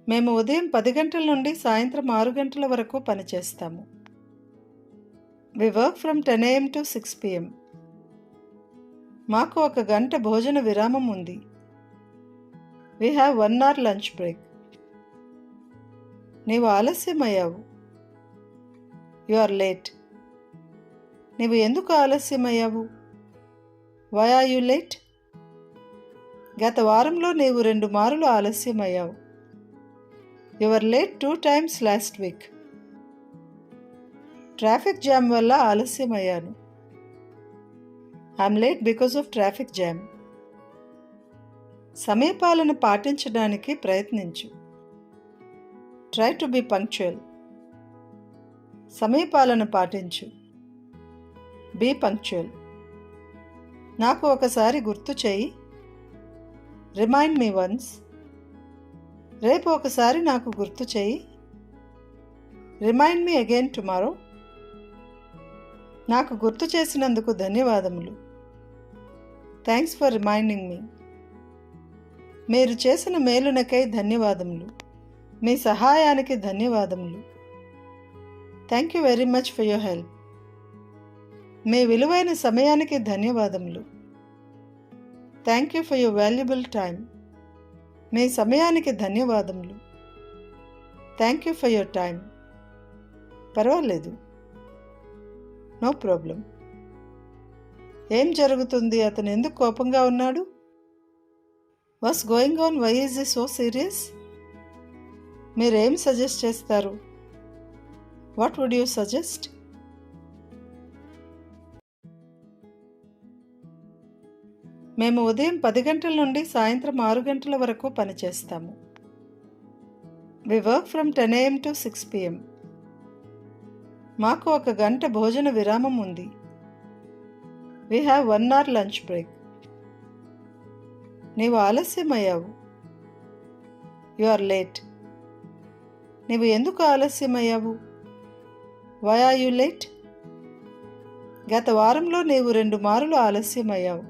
మేము ఉదయం 10 గంటల నుండి సాయంత్రం 6 గంటల వరకు పనిచేస్తాము. We work from 10 AM to 6 PM. మాకు 1 గంట భోజన విరామం ఉంది. We have 1 hour lunch break. నీవు ఆలస్యమయ్యావు. You are late. నీవు ఎందుకు ఆలస్యమయ్యావు? Why are you late? గత వారంలో నీవు 2 మారులు ఆలస్యమయ్యావు. You were late 2 times last week. Traffic jam వల్ల ఆలస్యమయ్యాను. I'm late because of traffic jam. సమయపాలన పాటించడానికి ప్రయత్నించు. Try to be punctual. సమయపాలన పాటించు. Be punctual. నాకు ఒకసారి గుర్తు చేయి. Remind me once. రేపు ఒకసారి నాకు గుర్తు చేయి. Remind me again tomorrow. నాకు గుర్తు చేసినందుకు ధన్యవాదములు. Thanks for reminding me. మీరు చేసిన మేలునకై ధన్యవాదములు. మీ సహాయానికి ధన్యవాదములు. Thank you very much for your help. మీ విలువైన సమయానికి ధన్యవాదములు. Thank you for your valuable time. మీ సమయానికి ధన్యవాదములు. Thank you for your time. పర్వాలేదు. No problem. ఏం జరుగుతుంది? అతను ఎందుకు కోపంగా ఉన్నాడు? What's going on? Why is he so serious? మీరేం సజెస్ట్ చేస్తారు? What would you suggest? మేము ఉదయం 10 గంటల నుండి సాయంత్రం 6 గంటల వరకు పనిచేస్తాము. We work from 10 AM to 6 PM. మాకు 1 గంట భోజన విరామం ఉంది. We have 1 hour lunch break. నీవు ఆలస్యమయ్యావు. You are late. నీవు ఎందుకు ఆలస్యమయ్యావు? Why are you late? గత వారంలో నీవు 2 మారులు ఆలస్యమయ్యావు.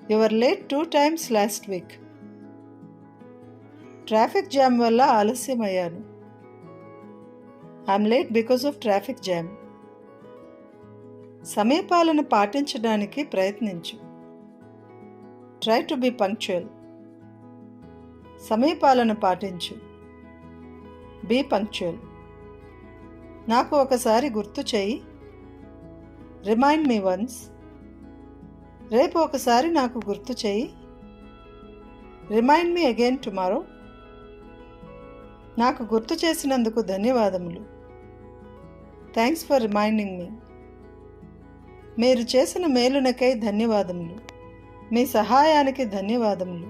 You were late 2 times last week. Traffic jam వల్ల ఆలస్యమయ్యాను. I'm late because of traffic jam. సమయపాలన పాటించడానికి ప్రయత్నించు. Try to be punctual. సమయపాలన పాటించు. Be punctual. నాకు ఒకసారి గుర్తు చేయి. Remind me once. రేపు ఒకసారి నాకు గుర్తు చేయి. Remind me again tomorrow. నాకు గుర్తు చేసినందుకు ధన్యవాదములు. Thanks for reminding me. మీరు చేసిన మేలునకై ధన్యవాదములు. మీ సహాయానికి ధన్యవాదములు.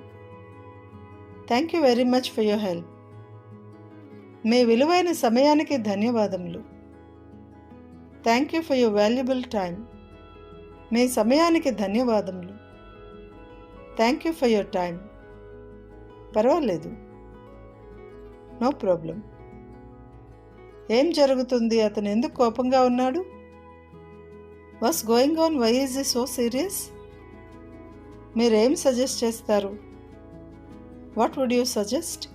Thank you very much for your help. మీ విలువైన సమయానికి ధన్యవాదములు. Thank you for your valuable time. మీ సమయానికి ధన్యవాదములు. Thank you for your time. పర్వాలేదు. No problem. ఏం జరుగుతుంది? అతను ఎందుకు కోపంగా ఉన్నాడు? What's going on? Why is he so serious? మీరేం సజెస్ట్ చేస్తారు? What would you suggest?